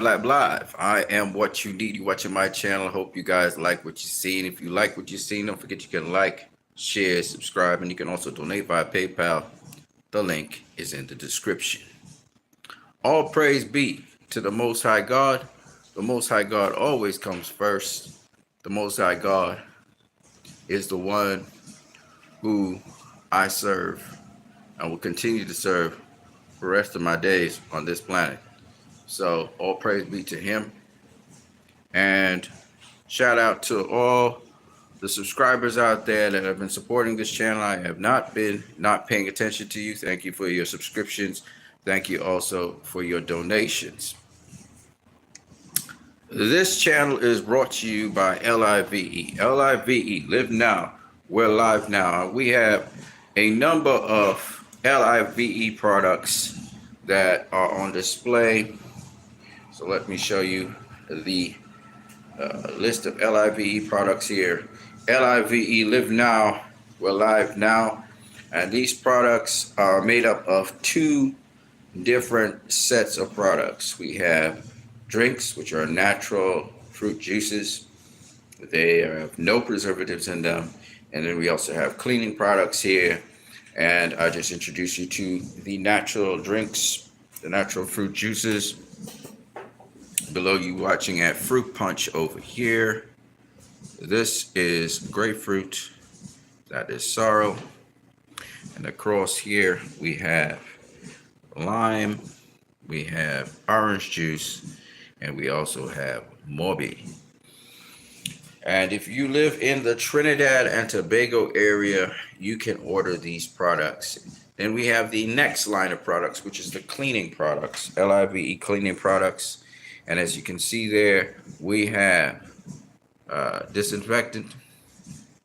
Live. I am what you need. You watching my channel. Hope you guys like what you're seeing. If you like what you're seeing, don't forget you can like, share, subscribe, and you can also donate via PayPal. The link is in the description. All praise be to the Most High God. The Most High God always comes first. The Most High God is the one who I serve and will continue to serve for the rest of my days on this planet. So all praise be to him. And shout out to all the subscribers out there that have been supporting this channel. I have not been not paying attention to you. Thank you for your subscriptions. Thank you also for your donations. This channel is brought to you by LIVE. LIVE, live now. We're live now. We have a number of LIVE products that are on display. So let me show you the list of LIVE products here. LIVE, live now, we're live now. And these products are made up of two different sets of products. We have drinks, which are natural fruit juices. They have no preservatives in them. And then we also have cleaning products here. And I just introduced you to the natural drinks, the natural fruit juices. Below you watching at fruit punch over here. This is grapefruit, that is sorrel, and across here we have lime, we have orange juice, and we also have Morbi. And if you live in the Trinidad and Tobago area, you can order these products. Then we have the next line of products, which is the cleaning products, LIVE cleaning products. And as you can see there, we have disinfectant,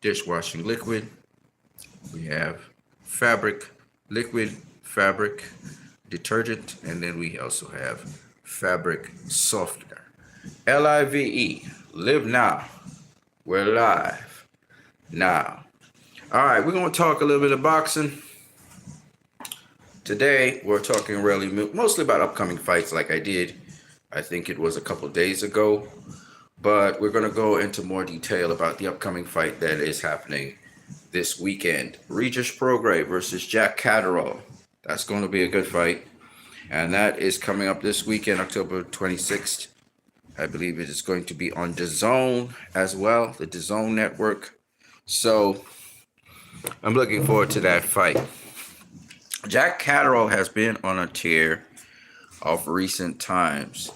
dishwashing liquid. We have fabric, liquid fabric detergent, and then we also have fabric softener. LIVE, live now. We're live now. All right, we're going to talk a little bit of boxing. Today, we're talking really mostly about upcoming fights like I did. I think it was a couple days ago, but we're going to go into more detail about the upcoming fight that is happening this weekend. Regis Prograis versus Jack Catterall. That's going to be a good fight, and that is coming up this weekend, October 26th. I believe it is going to be on DAZN as well, the DAZN network. So I'm looking forward to that fight. Jack Catterall has been on a tear of recent times.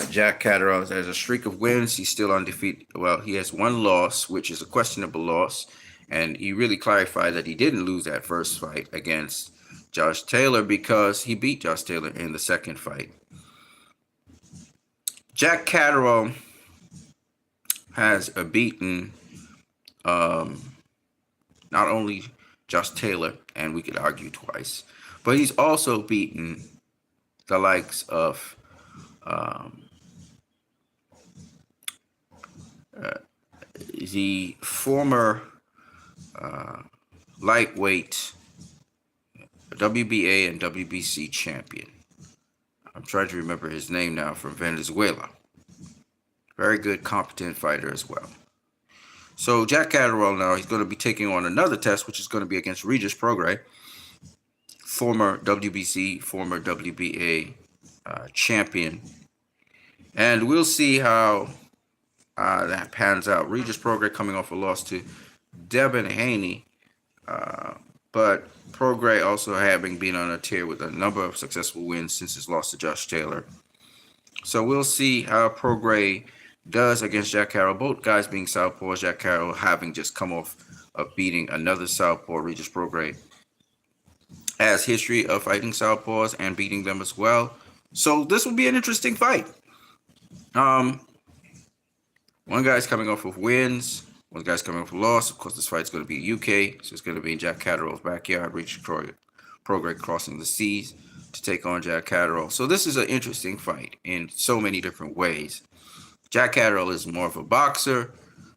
Jack Catterall has a streak of wins. He's still undefeated. Well, he has one loss, which is a questionable loss. And he really clarified that he didn't lose that first fight against Josh Taylor because he beat Josh Taylor in the second fight. Jack Catterall has beaten not only Josh Taylor, and we could argue twice, but he's also beaten the likes of the former lightweight WBA and WBC champion. I'm trying to remember his name now, from Venezuela. Very good, competent fighter as well. So Jack Catterall now, he's going to be taking on another test, which is going to be against Regis Prograis, former WBC, former WBA champion. And we'll see how that pans out. Regis Prograis coming off a loss to Devin Haney, but Prograis also having been on a tear with a number of successful wins since his loss to Josh Taylor. So we'll see how Prograis does against Jack Catterall. Both guys being southpaws, Jack Catterall having just come off of beating another southpaw, Regis Prograis, has history of fighting southpaws and beating them as well. So this will be an interesting fight. One guy's coming off of wins. One guy's coming off a loss. Of course, this fight's going to be UK, so it's going to be in Jack Catterall's backyard. Regis Prograis crossing the seas to take on Jack Catterall. So this is an interesting fight in so many different ways. Jack Catterall is more of a boxer.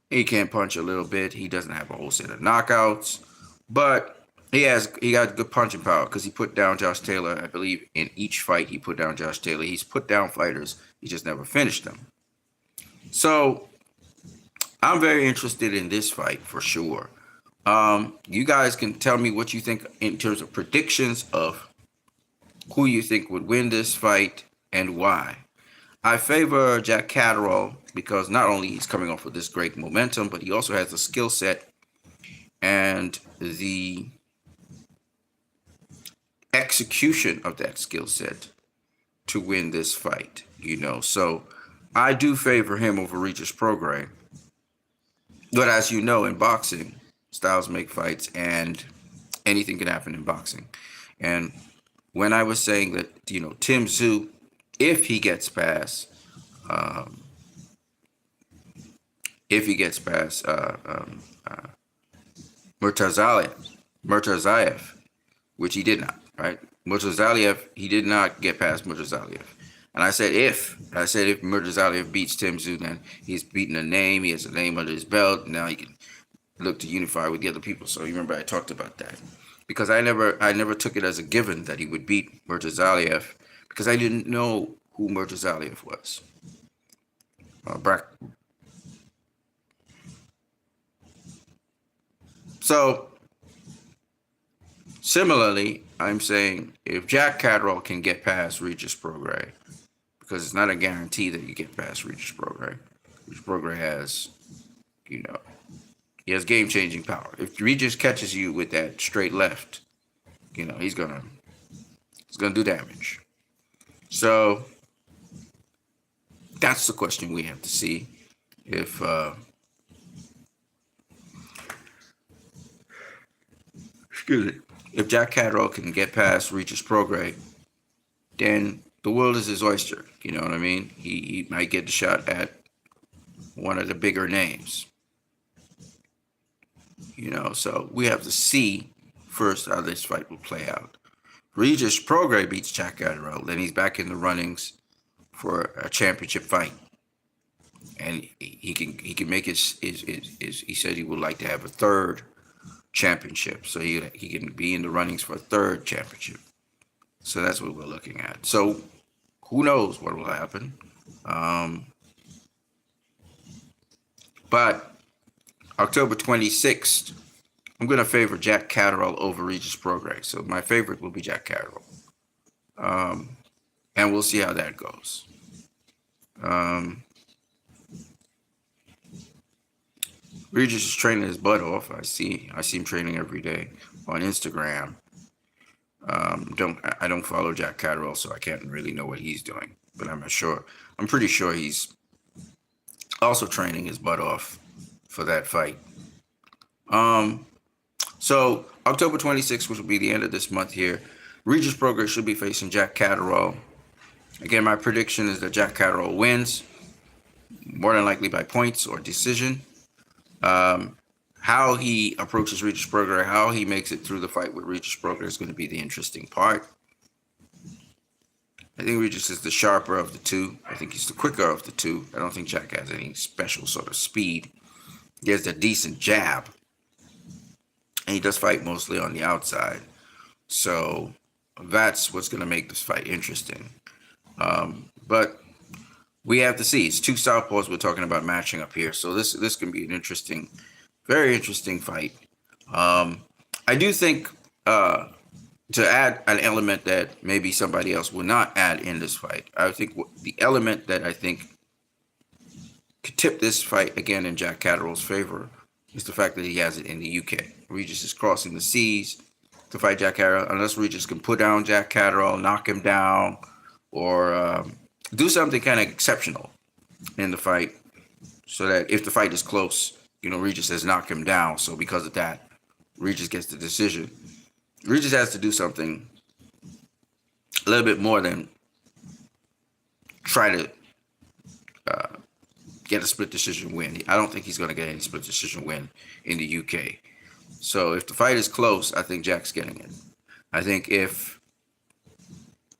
He can punch a little bit. He doesn't have a whole set of knockouts, but he got good punching power because he put down Josh Taylor. I believe in each fight he put down Josh Taylor. He's put down fighters He just never finished them. So I'm very interested in this fight for sure. You guys can tell me what you think in terms of predictions of who you think would win this fight and why. I favor Jack Catterall because not only he's coming off with this great momentum, but he also has the skill set and the execution of that skill set to win this fight. So I do favor him over Regis Prograis. But as you know, in boxing, styles make fights, and anything can happen in boxing. And when I was saying that, Tim Tszyu, if he gets past, um, Murtazayev, which he did not, right? Murtazayev, he did not get past Murtazayev. And I said if Murtazayev beats Tim Tszyu, then he's beaten a name. He has a name under his belt. Now he can look to unify with the other people. So you remember I talked about that because I never took it as a given that he would beat Murtazayev because I didn't know who Murtazayev was. So similarly, I'm saying if Jack Catterall can get past Regis Prograis, because it's not a guarantee that you get past Regis Prograis. Regis Prograis has, he has game-changing power. If Regis catches you with that straight left, he's gonna do damage. So that's the question we have to see if if Jack Catterall can get past Regis Prograis, then the world is his oyster. You know what I mean? He might get the shot at one of the bigger names. So we have to see first how this fight will play out. Regis Prograis beats Jack Catterall, then he's back in the runnings for a championship fight, and he can make his he said he would like to have a third championship, so he can be in the runnings for a third championship. So that's what we're looking at. So who knows what will happen? But October 26th, I'm going to favor Jack Catterall over Regis Prograis. So my favorite will be Jack Catterall. And we'll see how that goes. Regis is training his butt off. I see him training every day on Instagram. I don't follow Jack Catterall, so I can't really know what he's doing. But I'm pretty sure he's also training his butt off for that fight. So October 26th, which will be the end of this month here, Regis Prograis should be facing Jack Catterall. Again, my prediction is that Jack Catterall wins, more than likely by points or decision. How he approaches Regis Prograis, how he makes it through the fight with Regis Prograis is going to be the interesting part. I think Regis is the sharper of the two. I think he's the quicker of the two. I don't think Jack has any special sort of speed. He has a decent jab. And he does fight mostly on the outside. So that's what's going to make this fight interesting. But we have to see. It's two southpaws we're talking about matching up here. So this can be an interesting, very interesting fight. I do think to add an element that maybe somebody else will not add in this fight, I think the element that I think could tip this fight again in Jack Catterall's favor is the fact that he has it in the UK. Regis is crossing the seas to fight Jack Catterall. Unless Regis can put down Jack Catterall, knock him down, or do something kind of exceptional in the fight, so that if the fight is close, Regis has knocked him down. So because of that, Regis gets the decision. Regis has to do something a little bit more than try to get a split decision win. I don't think he's going to get any split decision win in the UK. So if the fight is close, I think Jack's getting it. I think if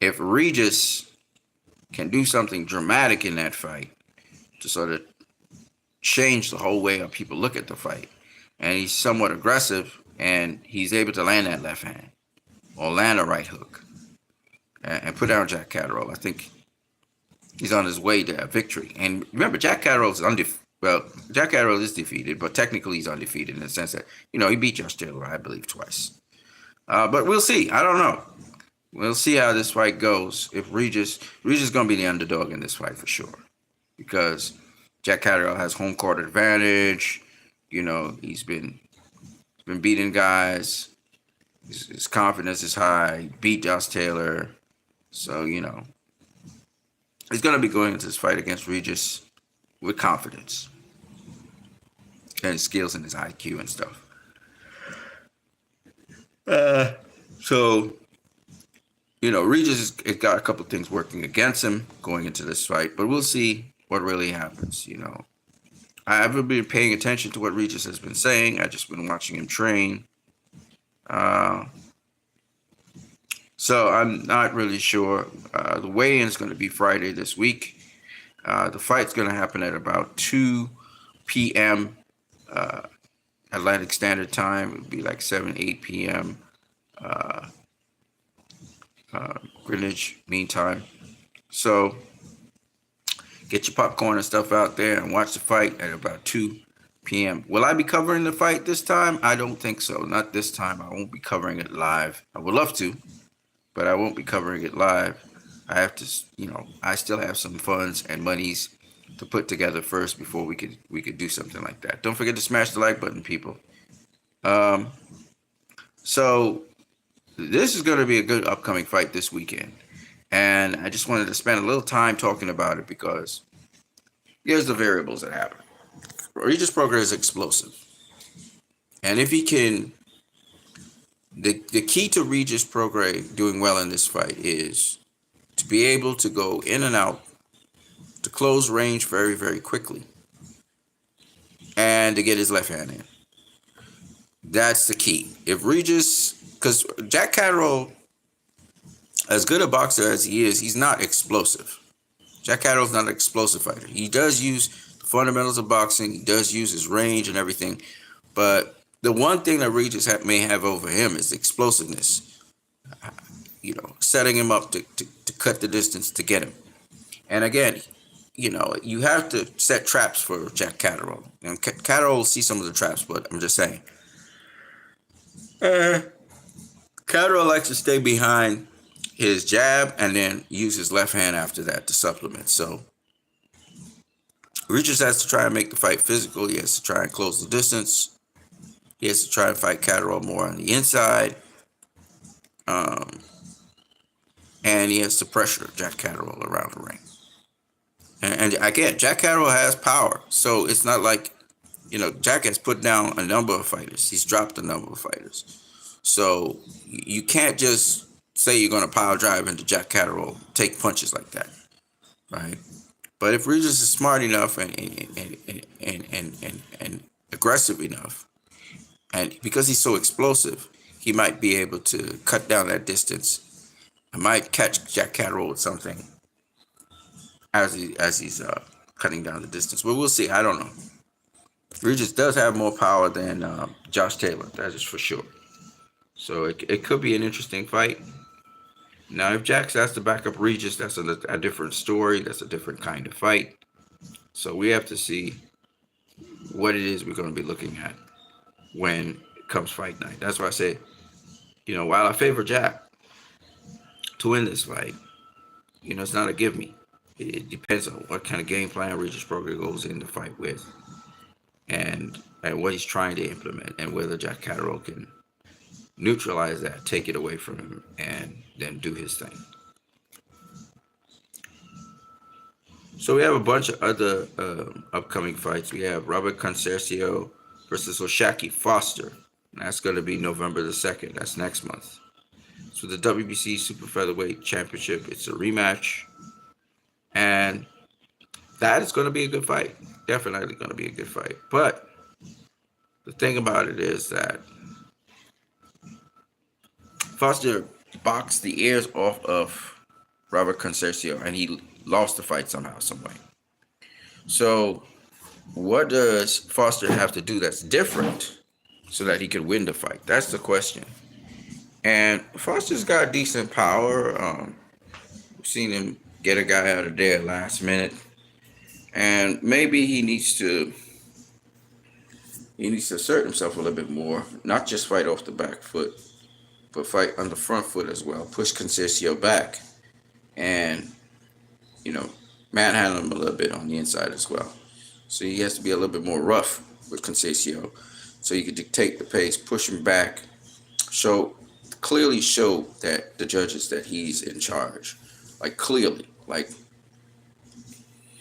Regis can do something dramatic in that fight to sort of change the whole way people look at the fight, and he's somewhat aggressive, and he's able to land that left hand or land a right hook and put down Jack Catterall, I think He's on his way to that victory. And remember, Jack Catterall is undefeated. Well, Jack Catterall is defeated, but technically he's undefeated in the sense that, he beat Josh Taylor, I believe, twice. But we'll see. I don't know. We'll see how this fight goes. If Regis going to be the underdog in this fight for sure. Because Jack Catterall has home court advantage. He's been beating guys. His confidence is high. He beat Josh Taylor. So, he's going to be going into this fight against Regis with confidence. And his skills and his IQ and stuff. So, Regis has got a couple of things working against him going into this fight. But we'll see what really happens, I haven't been paying attention to what Regis has been saying. I've just been watching him train. So I'm not really sure. The weigh-in is going to be Friday this week. The fight's going to happen at about 2 p.m. Atlantic Standard Time. It would be like 8 p.m. Greenwich Mean Time. So get your popcorn and stuff out there and watch the fight at about 2 p.m. Will I be covering the fight this time? I don't think so. Not this time. I won't be covering it live. I would love to, but I won't be covering it live. I have to, I still have some funds and monies to put together first before we could do something like that. Don't forget to smash the like button, people. So this is going to be a good upcoming fight this weekend. And I just wanted to spend a little time talking about it because here's the variables that happen. Regis Prograis is explosive. And if he can, the key to Regis Prograis doing well in this fight is to be able to go in and out, to close range very, very quickly, and to get his left hand in. That's the key. If Regis, because Jack Catterall, as good a boxer as he is, he's not explosive. Jack Catterall's not an explosive fighter. He does use the fundamentals of boxing. He does use his range and everything. But the one thing that Regis may have over him is explosiveness. Setting him up to cut the distance to get him. And again, you have to set traps for Jack Catterall. And Catterall will see some of the traps, but I'm just saying. Catterall likes to stay behind his jab and then use his left hand after that to supplement. So Regis has to try and make the fight physical. He has to try and close the distance. He has to try and fight Catterall more on the inside. And he has to pressure Jack Catterall around the ring. And again, Jack Catterall has power. So it's not like, Jack has put down a number of fighters. He's dropped a number of fighters. So you can't just say you're going to power drive into Jack Catterall, take punches like that, right? But if Regis is smart enough and aggressive enough, and because he's so explosive, he might be able to cut down that distance. I might catch Jack Catterall with something as he's cutting down the distance. But we'll see. I don't know. Regis does have more power than Josh Taylor. That is for sure. So it could be an interesting fight. Now, if Jax has to back up Regis, that's a different story. That's a different kind of fight. So we have to see what it is we're going to be looking at when it comes fight night. That's why I say, while I favor Jack to win this fight, it's not a give me. It depends on what kind of game plan Regis Prograis goes in the fight with, and what he's trying to implement, and whether Jack Catterall can neutralize that, take it away from him, and then do his thing. So we have a bunch of other upcoming fights. We have Robert Conceicao versus O'Shaquie Foster. And that's going to be November the 2nd. That's next month. So the WBC Super Featherweight Championship, it's a rematch. And that is going to be a good fight. Definitely going to be a good fight. But the thing about it is that Foster boxed the ears off of Robert Conceicao, and he lost the fight somehow, some way. So what does Foster have to do that's different so that he could win the fight? That's the question. And Foster's got decent power. We've seen him get a guy out of there last minute, and maybe he needs to assert himself a little bit more, not just fight off the back foot, but fight on the front foot as well. Push Conceicao back, and you know, manhandle him a little bit on the inside as well. So he has to be a little bit more rough with Conceicao, so you can dictate the pace, push him back, clearly show that the judges that he's in charge, like clearly, like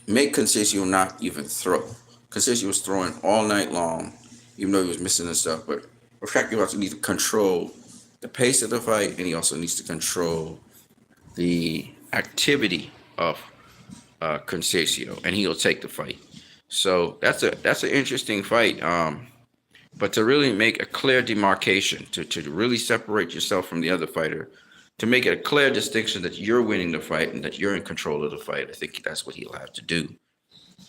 make Conceicao not even throw. Conceicao was throwing all night long, even though he was missing and stuff. But Osaki also needs to control the pace of the fight, and he also needs to control the activity of Conceicao, and he'll take the fight. So that's an interesting fight. But to really make a clear demarcation, to really separate yourself from the other fighter, to make it a clear distinction that you're winning the fight and that you're in control of the fight, I think that's what he'll have to do.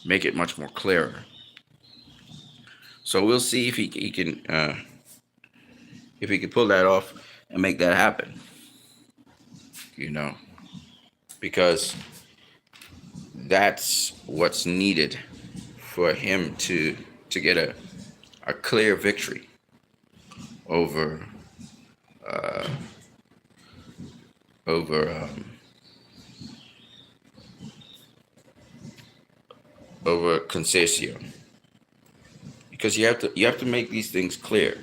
Make it much more clearer. So we'll see if he can pull that off and make that happen. Because that's what's needed for him to get a clear victory over Conceicao, because you have to make these things clear.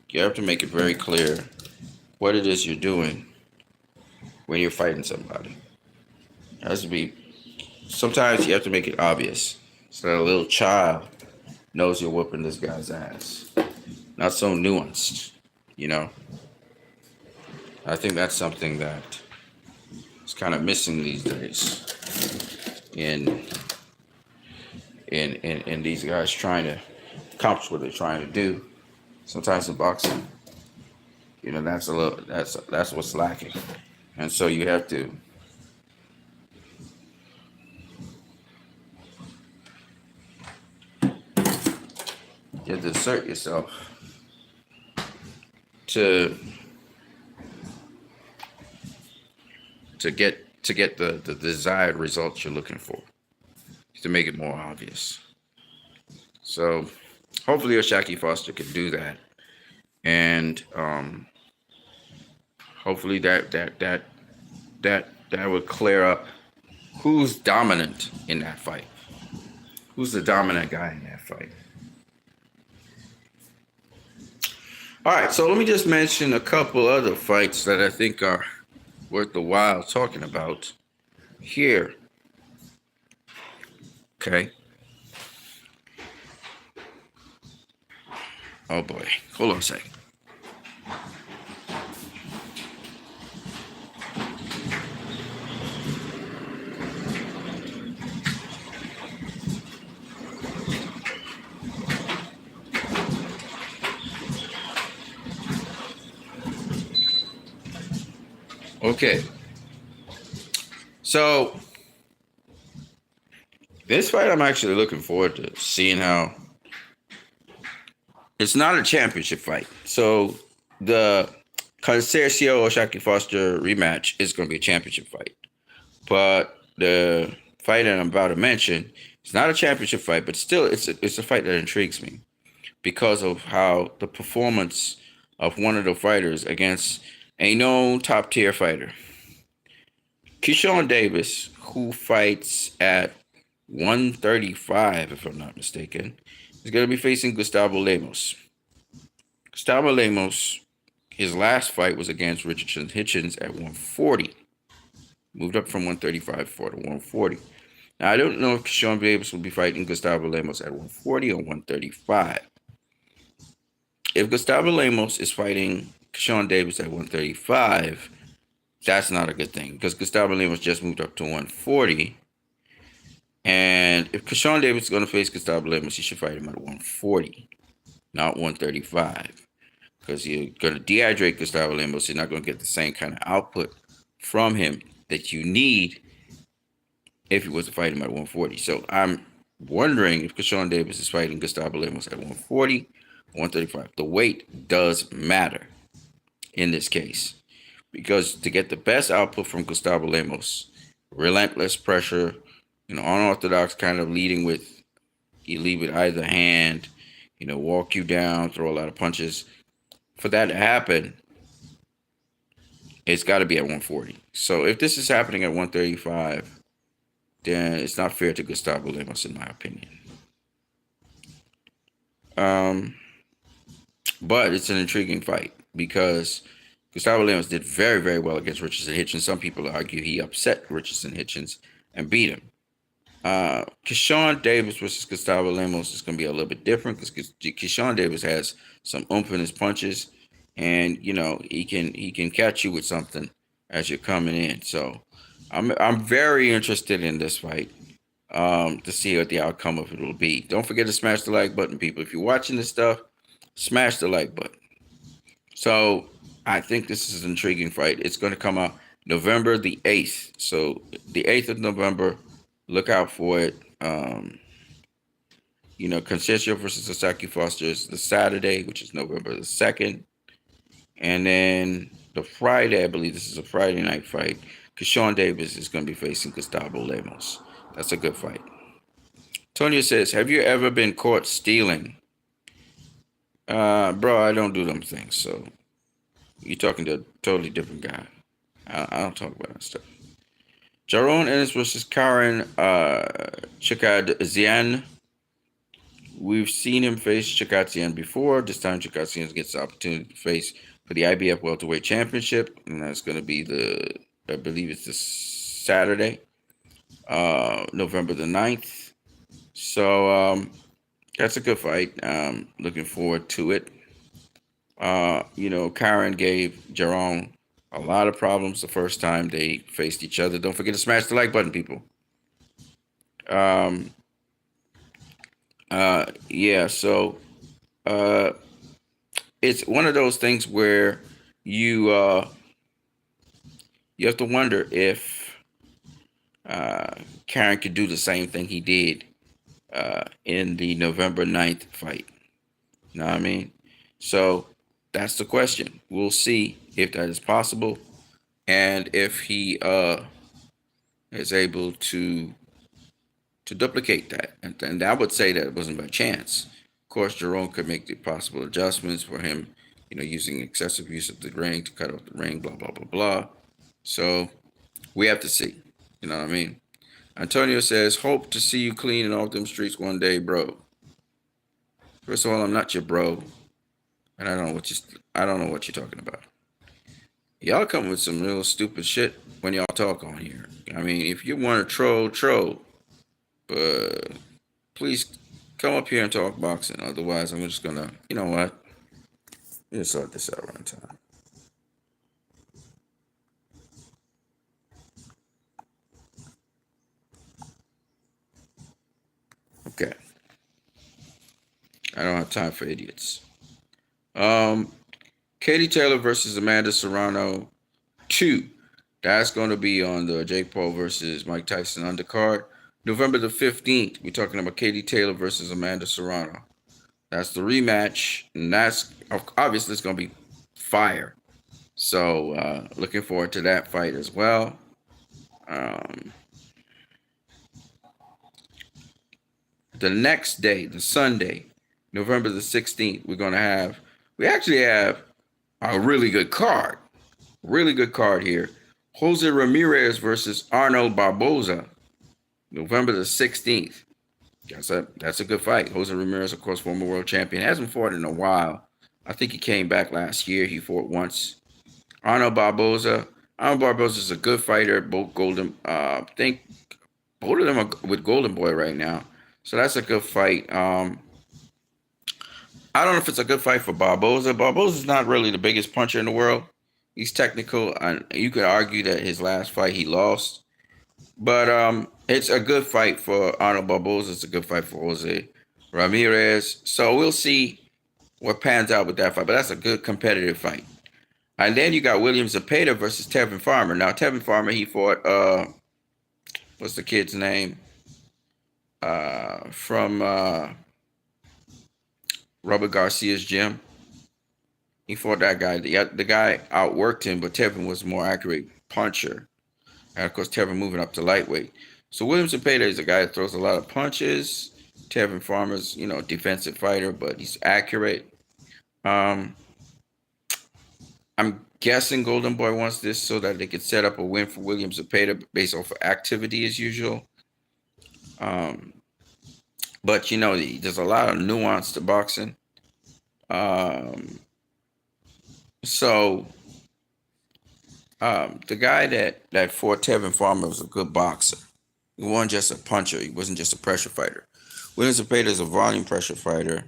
You have to make it very clear what it is you're doing when you're fighting somebody. It has to be. Sometimes you have to make it obvious so that a little child knows you're whooping this guy's ass. Not so nuanced, I think that's something that is kind of missing these days in these guys trying to accomplish what they're trying to do. Sometimes in boxing, that's what's lacking, and so you have to assert yourself to get the desired results you're looking for, to make it more obvious. So hopefully Osaki Foster can do that, and hopefully that would clear up who's dominant in that fight. Who's the dominant guy in that fight? All right, so let me just mention a couple other fights that I think are worth the while talking about here. Okay. Oh boy, hold on a second. Okay. So this fight, I'm actually looking forward to seeing how. It's not a championship fight. So the Conceicao Osaki Foster rematch is going to be a championship fight. But the fight that I'm about to mention, it's not a championship fight, but still it's a fight that intrigues me because of how the performance of one of the fighters against a known top tier fighter. Keyshawn Davis, who fights at 135, if I'm not mistaken, is going to be facing Gustavo Lemos. Gustavo Lemos, his last fight was against Richardson Hitchens at 140. Moved up from 135 to 140. Now, I don't know if Keyshawn Davis will be fighting Gustavo Lemos at 140 or 135. If Gustavo Lemos is fighting Keyshawn Davis at 135, that's not a good thing because Gustavo Lemos just moved up to 140. And if Keyshawn Davis is going to face Gustavo Lemos, he should fight him at 140, not 135. Because you're going to dehydrate Gustavo Lemos. You're not going to get the same kind of output from him that you need if he was to fight him at 140. So I'm wondering if Keyshawn Davis is fighting Gustavo Lemos at 140, 135. The weight does matter in this case. Because to get the best output from Gustavo Lemos, relentless pressure, unorthodox kind of leading with you lead with either hand, walk you down, throw a lot of punches. For that to happen, it's got to be at 140. So if this is happening at 135, then it's not fair to Gustavo Lemos, in my opinion. Um, but it's an intriguing fight because Gustavo Lemos did very, very well against Richardson Hitchens. Some people argue he upset Richardson Hitchens and beat him. Keyshawn Davis versus Gustavo Lemos is going to be a little bit different because Keyshawn Davis has some oomph in his punches, and he can catch you with something as you're coming in. So I'm very interested in this fight to see what the outcome of it will be. Don't forget to smash the like button, people. If you're watching this stuff, smash the like button. So I think this is an intriguing fight. It's going to come out November the 8th. So the 8th of November, look out for it. Conceicao versus Sasaki Foster is the Saturday, which is November the 2nd. And then the Friday, I believe this is a Friday night fight. Keyshawn Davis is going to be facing Gustavo Lemos. That's a good fight. Tonya says, have you ever been caught stealing? Bro, I don't do them things. So you're talking to a totally different guy. I don't talk about that stuff. Jaron Ennis versus Karen Chikadzian. We've seen him face Chikadzian before. This time Chikadzian gets the opportunity to face for the IBF Welterweight Championship. And that's going to be I believe it's this Saturday, November the 9th. So that's a good fight. Looking forward to it. Karen gave Jaron a lot of problems the first time they faced each other. Don't forget to smash the like button, people. So it's one of those things where you have to wonder if Karen could do the same thing he did in the November 9th fight. You know what I mean? So that's the question. We'll see if that is possible and if he is able to duplicate that. And I would say that it wasn't by chance. Of course, Jerome could make the possible adjustments for him, using excessive use of the ring to cut off the ring, blah, blah, blah, blah. So we have to see. You know what I mean? Antonio says, hope to see you cleaning off them streets one day, bro. First of all, I'm not your bro. And I don't know what you're talking about. Y'all come with some real stupid shit when y'all talk on here. I mean, if you want to troll. But please come up here and talk boxing. Otherwise, I'm just gonna, you know what? We'll sort this out one time. Okay. I don't have time for idiots. Katie Taylor versus Amanda Serrano 2. That's going to be on the Jake Paul versus Mike Tyson undercard. November the 15th, we're talking about Katie Taylor versus Amanda Serrano. That's the rematch, and that's obviously it's going to be fire. So looking forward to that fight as well. The next day, the Sunday, November the 16th, we actually have a really good card. Really good card here. Jose Ramirez versus Arnold Barboza, November the 16th. That's a good fight. Jose Ramirez, of course, former world champion. Hasn't fought in a while. I think he came back last year. He fought once. Arnold Barboza is a good fighter. Both golden. I think both of them are with Golden Boy right now. So that's a good fight. I don't know if it's a good fight for Barboza. Barboza's not really the biggest puncher in the world. He's technical, and you could argue that his last fight he lost. But it's a good fight for Arnold Barboza. It's a good fight for Jose Ramirez. So we'll see what pans out with that fight. But that's a good competitive fight. And then you got William Zepeda versus Tevin Farmer. Now, Tevin Farmer, he fought, what's the kid's name? From Robert Garcia's gym. He fought that guy. The guy outworked him, but Tevin was a more accurate puncher. And of course, Tevin moving up to lightweight. So William Zepeda is a guy that throws a lot of punches. Tevin Farmer's, defensive fighter, but he's accurate. Um, I'm guessing Golden Boy wants this so that they could set up a win for William Zepeda based off of activity as usual. Um, but there's a lot of nuance to boxing. Um, so the guy that fought Tevin Farmer was a good boxer. He wasn't just a puncher. He wasn't just a pressure fighter. William Zepeda is a volume pressure fighter.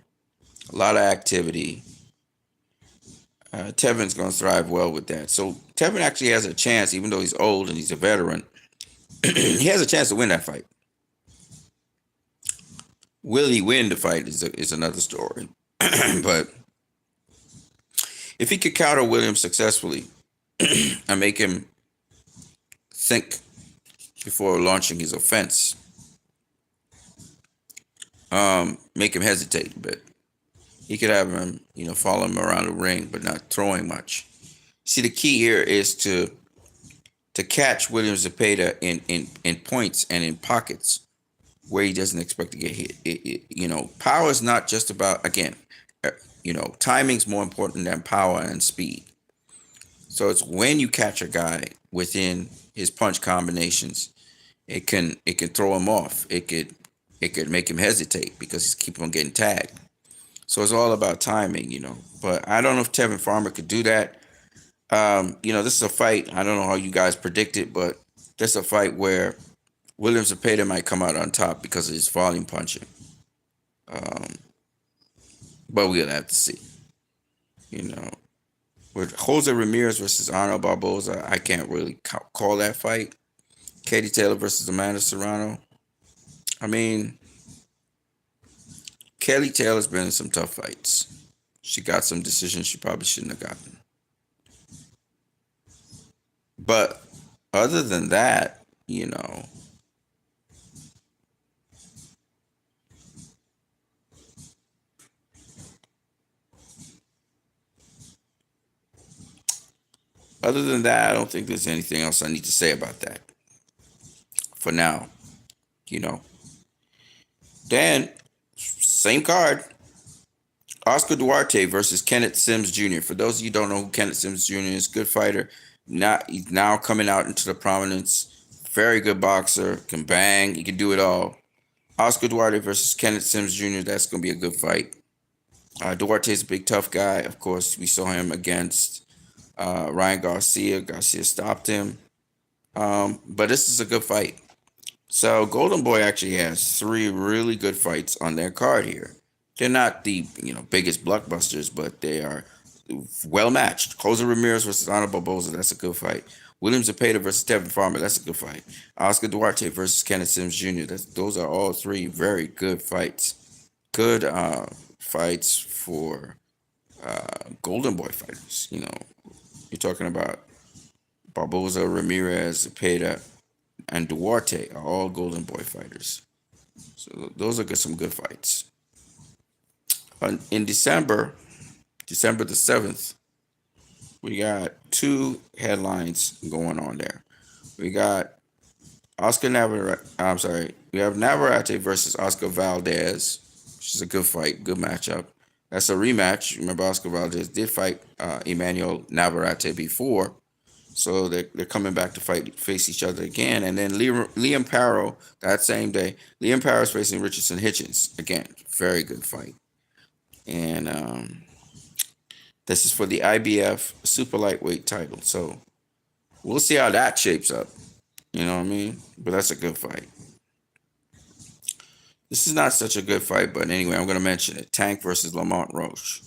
A lot of activity. Tevin's going to thrive well with that. So Tevin actually has a chance, even though he's old and he's a veteran. He has a chance to win that fight. Will he win the fight is another story. But if he could counter Williams successfully and make him think before launching his offense, make him hesitate a bit. He could have him, follow him around the ring, but not throwing much. See, the key here is to catch William Zepeda in points and in pockets where he doesn't expect to get hit. Power is not just about, again, timing's more important than power and speed. So it's when you catch a guy within his punch combinations, it can throw him off. It could make him hesitate because he's keep on getting tagged. So it's all about timing, But I don't know if Tevin Farmer could do that. This is a fight. I don't know how you guys predict it, but this is a fight where William Zepeda might come out on top because of his volume punching. But we'll have to see. With Jose Ramirez versus Arnold Barboza, I can't really call that fight. Katie Taylor versus Amanda Serrano. I mean, Kelly Taylor's been in some tough fights. She got some decisions she probably shouldn't have gotten. But other than that, I don't think there's anything else I need to say about that. For now, you know. Then, same card. Oscar Duarte versus Kenneth Sims Jr. For those of you who don't know who Kenneth Sims Jr. is, good fighter. He's now coming out into the prominence. Very good boxer. Can bang. He can do it all. Oscar Duarte versus Kenneth Sims Jr. That's going to be a good fight. Duarte's a big tough guy. Of course, we saw him against Ryan Garcia. Garcia stopped him. But this is a good fight. So Golden Boy actually has 3 really good fights on their card here. They're not the biggest blockbusters, but they are well matched. Jose Ramirez versus Ana Barboza, that's a good fight. William Zepeda versus Tevin Farmer, that's a good fight. Oscar Duarte versus Kenneth Sims Jr., those are all 3 very good fights. Good fights for Golden Boy fighters. You're talking about Barboza, Ramirez, Zepeda, and Duarte are all Golden Boy fighters. So those are some good fights. In December the 7th, we got 2 headlines going on there. We got we have Navarrete versus Oscar Valdez, which is a good fight, good matchup. That's a rematch. Remember, Oscar Valdez did fight Emmanuel Navarrete before, so they're coming back to face each other again. And then Liam Parrow, that same day, Liam Parrow is facing Richardson Hitchens. Again, very good fight. And this is for the IBF super lightweight title. So we'll see how that shapes up. You know what I mean? But that's a good fight. This is not such a good fight, but anyway, I'm going to mention it. Tank versus Lamont Roche.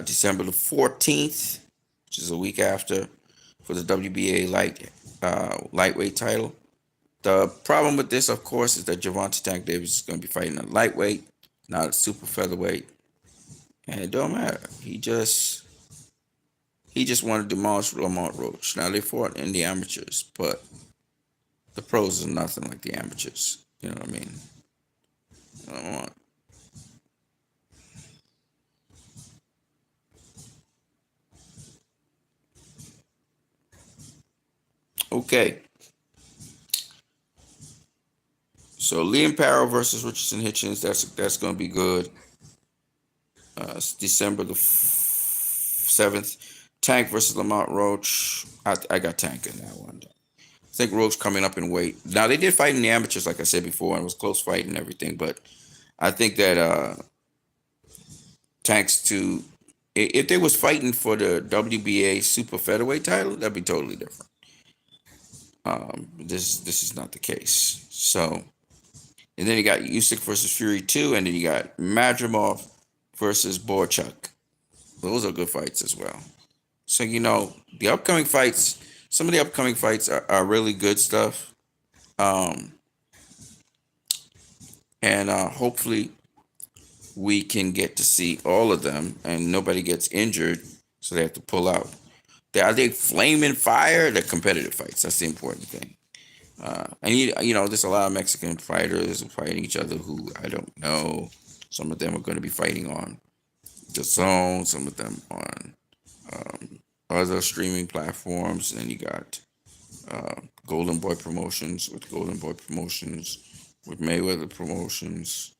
December the 14th, which is a week after, for the WBA lightweight title. The problem with this, of course, is that Gervonta Tank Davis is going to be fighting a lightweight, not a super featherweight. And it don't matter. He just wanted to demolish Lamont Roche. Now, they fought in the amateurs, but the pros is nothing like the amateurs. You know what I mean? Okay. So Liam Parrow versus Richardson Hitchens. That's going to be good. It's December the 7th. Tank versus Lamont Roach. I got Tank in that one. I think Roach coming up in weight. Now they did fight in the amateurs, like I said before, and it was a close fight and everything. But I think that Tank's to if they was fighting for the WBA super featherweight title, that'd be totally different. This is not the case. So, and then you got Usyk versus Fury 2, and then you got Madrimov versus Borchuk. Those are good fights as well. So, the upcoming fights, some of the upcoming fights are really good stuff. And hopefully we can get to see all of them and nobody gets injured, so they have to pull out. Are they flaming fire? They're competitive fights. That's the important thing. And there's a lot of Mexican fighters fighting each other who I don't know. Some of them are going to be fighting on the Zone. Some of them on other streaming platforms. And then you got Golden Boy Promotions with Mayweather Promotions.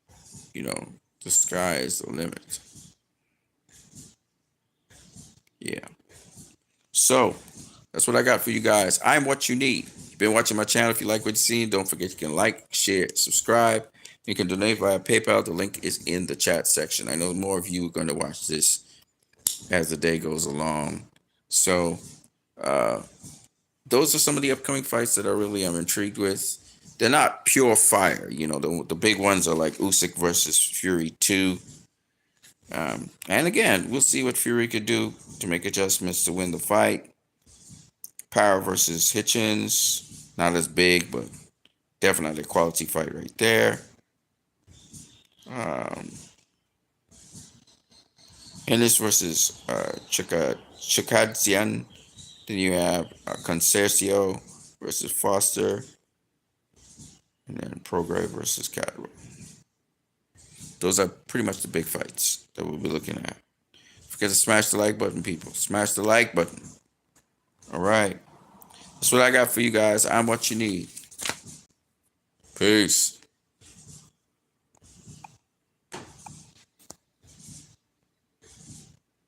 The sky is the limit. Yeah. So that's what I got for you guys. I'm what you need. You've been watching my channel. If you like what you've seen, don't forget you can like, share, subscribe. You can donate via PayPal. The link is in the chat section. I know more of you are going to watch this as the day goes along. So those are some of the upcoming fights that I'm intrigued with. They're not pure fire. The big ones are like Usyk versus Fury 2. And again, we'll see what Fury could do to make adjustments to win the fight. Power versus Hitchens, not as big, but definitely a quality fight right there. Ennis versus Chikadzian. Then you have Conceicao versus Foster. And then Prograis versus Catterall. Those are pretty much the big fights that we'll be looking at. Don't forget to smash the like button, people. Smash the like button. All right. That's what I got for you guys. I'm what you need. Peace.